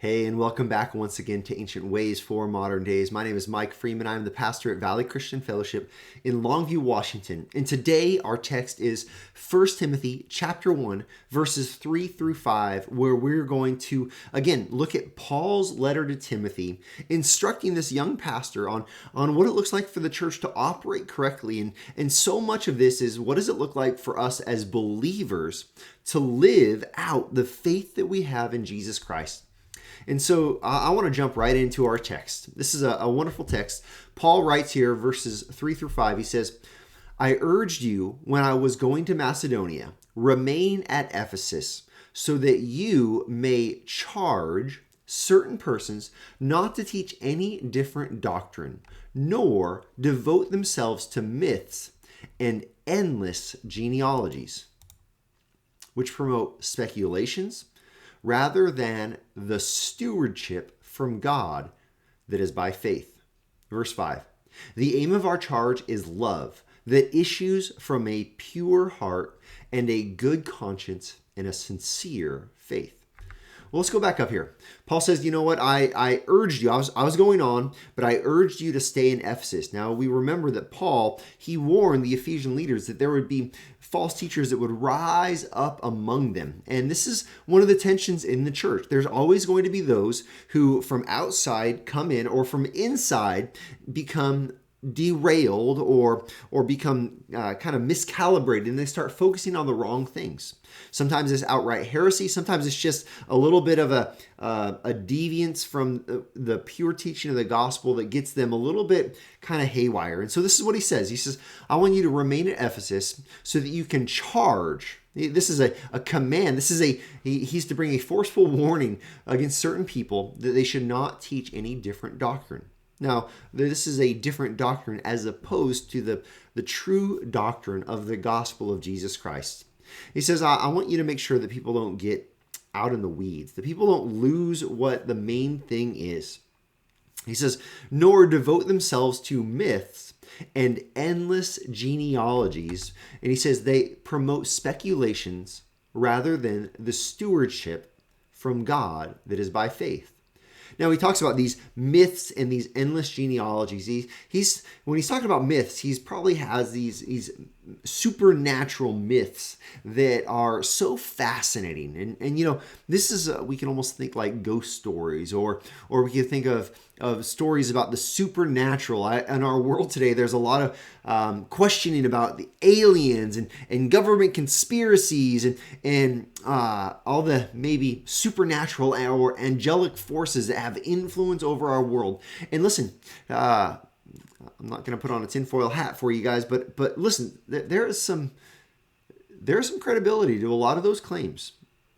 Hey, and welcome back once again to Ancient Ways for Modern Days. My name is Mike Freeman. I'm the pastor at Valley Christian Fellowship in Longview, Washington. And today our text is 1 Timothy chapter 1, verses 3 through 5, where we're going to, again, look at Paul's letter to Timothy, instructing this young pastor on what it looks like for the church to operate correctly. And so much of this is, what does it look like for us as believers to live out the faith that we have in Jesus Christ? And so I want to jump right into our text. This is a wonderful text. Paul writes here, verses 3 through 5. He says, I urged you when I was going to Macedonia, remain at Ephesus, so that you may charge certain persons not to teach any different doctrine, nor devote themselves to myths and endless genealogies, which promote speculations, rather than the stewardship from God that is by faith. Verse 5, the aim of our charge is love that issues from a pure heart and a good conscience and a sincere faith. Well, let's go back up here. Paul says, you know what? I urged you. I was going on, but I urged you to stay in Ephesus. Now, we remember that Paul, he warned the Ephesian leaders that there would be false teachers that would rise up among them. And this is one of the tensions in the church. There's always going to be those who from outside come in, or from inside become derailed or become kind of miscalibrated, and they start focusing on the wrong things. Sometimes it's outright heresy. Sometimes it's just a little bit of a deviance from the pure teaching of the gospel that gets them a little bit kind of haywire. And so this is what he says. He says, I want you to remain at Ephesus so that you can charge. This is a command. He's to bring a forceful warning against certain people that they should not teach any different doctrine. Now, this is a different doctrine as opposed to the true doctrine of the gospel of Jesus Christ. He says, I want you to make sure that people don't get out in the weeds, that people don't lose what the main thing is. He says, nor devote themselves to myths and endless genealogies. And he says they promote speculations rather than the stewardship from God that is by faith. Now, he talks about these myths and these endless genealogies. When he's talking about myths, he probably has these supernatural myths that are so fascinating. And you know, this is, we can almost think like ghost stories, or we can think of stories about the supernatural. In our world today, there's a lot of questioning about the aliens and government conspiracies and all the maybe supernatural or angelic forces that have influence over our world. And listen, I'm not going to put on a tinfoil hat for you guys, but listen, there is some credibility to a lot of those claims.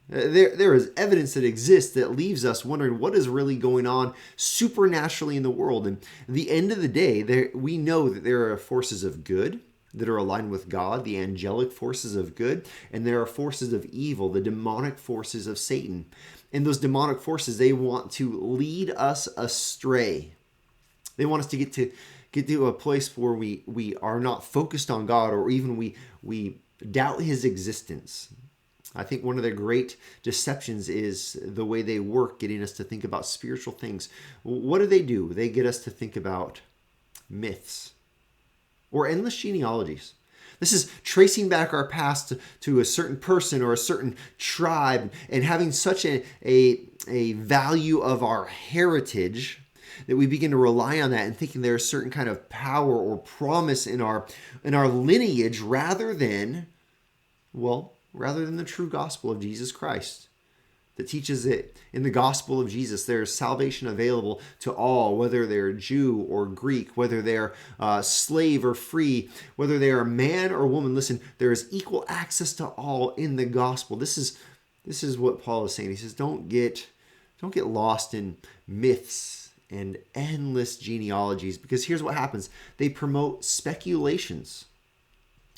There is evidence that exists that leaves us wondering what is really going on supernaturally in the world. And at the end of the day, we know that there are forces of good that are aligned with God, the angelic forces of good, and there are forces of evil, the demonic forces of Satan. And those demonic forces, they want to lead us astray. They want us to get to a place where we are not focused on God, or even we doubt his existence. I think one of the great deceptions is the way they work, getting us to think about spiritual things. What do? They get us to think about myths or endless genealogies. This is tracing back our past to a certain person or a certain tribe, and having such a value of our heritage that we begin to rely on that and thinking there's a certain kind of power or promise in our lineage rather than the true gospel of Jesus Christ that teaches that in the gospel of Jesus there's salvation available to all, whether they're Jew or Greek, whether they're slave or free, whether they're man or woman. Listen, there is equal access to all in the gospel. This is what Paul is saying. He says, don't get lost in myths and endless genealogies, because here's what happens. They promote speculations.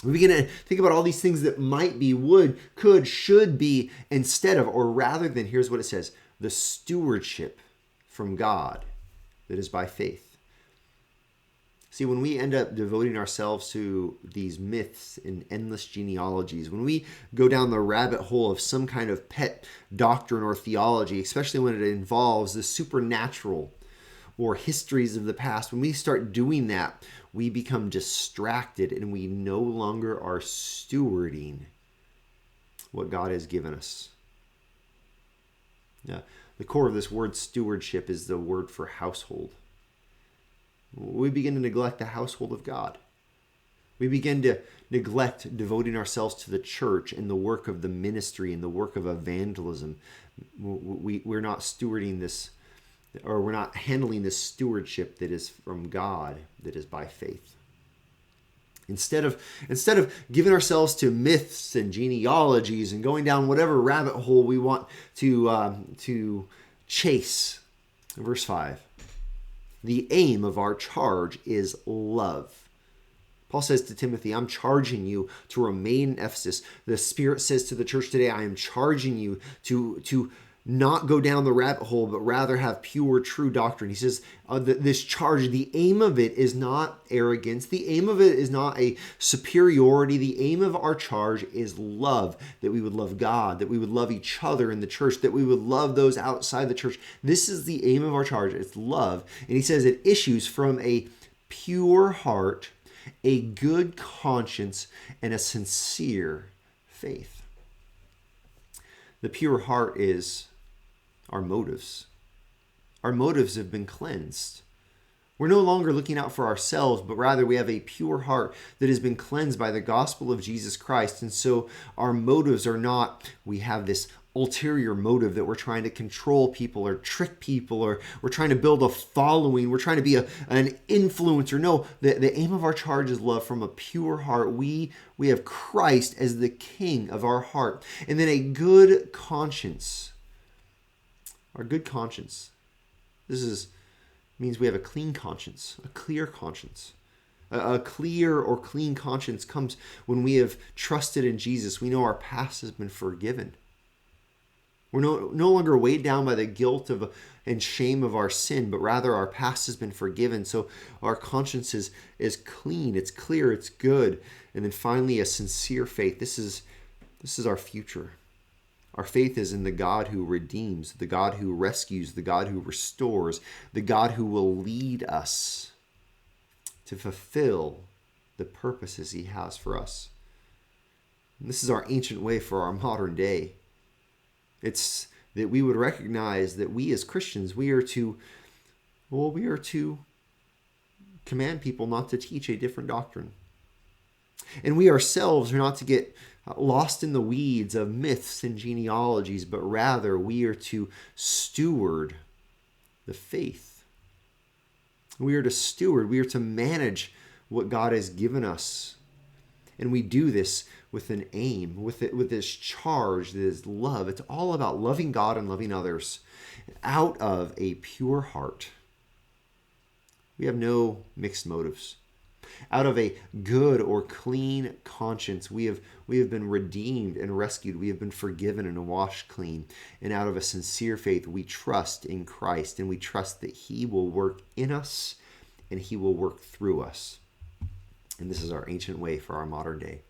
We begin to think about all these things that might be, would, could, should be, instead of, or rather than, here's what it says, the stewardship from God that is by faith. See, when we end up devoting ourselves to these myths and endless genealogies, when we go down the rabbit hole of some kind of pet doctrine or theology, especially when it involves the supernatural or histories of the past, when we start doing that, we become distracted and we no longer are stewarding what God has given us. Yeah, the core of this word stewardship is the word for household. We begin to neglect the household of God. We begin to neglect devoting ourselves to the church and the work of the ministry and the work of evangelism. We're not stewarding this, or we're not handling this stewardship that is from God, that is by faith. Instead of giving ourselves to myths and genealogies and going down whatever rabbit hole we want to chase. Verse 5. The aim of our charge is love. Paul says to Timothy, I'm charging you to remain in Ephesus. The Spirit says to the church today, I am charging you to not go down the rabbit hole, but rather have pure, true doctrine. He says this charge, the aim of it is not arrogance. The aim of it is not a superiority. The aim of our charge is love, that we would love God, that we would love each other in the church, that we would love those outside the church. This is the aim of our charge. It's love. And he says it issues from a pure heart, a good conscience, and a sincere faith. The pure heart is our motives. Our motives have been cleansed. We're no longer looking out for ourselves, but rather we have a pure heart that has been cleansed by the gospel of Jesus Christ. And so our motives are not, we have this ulterior motive that we're trying to control people or trick people, or we're trying to build a following. We're trying to be an influencer. No, the aim of our charge is love from a pure heart. We have Christ as the king of our heart. And then a good conscience. Our good conscience. This means we have a clean conscience, a clear conscience. A clear or clean conscience comes when we have trusted in Jesus. We know our past has been forgiven. We're no longer weighed down by the guilt and shame of our sin, but rather our past has been forgiven. So our conscience is clean, it's clear, it's good. And then finally, a sincere faith. This is our future. Our faith is in the God who redeems, the God who rescues, the God who restores, the God who will lead us to fulfill the purposes he has for us. And this is our ancient way for our modern day. It's that we would recognize that we as Christians, we are to command people not to teach a different doctrine. And we ourselves are not to get lost in the weeds of myths and genealogies, but rather we are to steward the faith. We are to steward, we are to manage what God has given us. And we do this with an aim, with this charge that is love. It's all about loving God and loving others out of a pure heart. We have no mixed motives. Out of a good or clean conscience, we have been redeemed and rescued. We have been forgiven and washed clean. And out of a sincere faith, we trust in Christ, and we trust that he will work in us and he will work through us. And this is our ancient way for our modern day.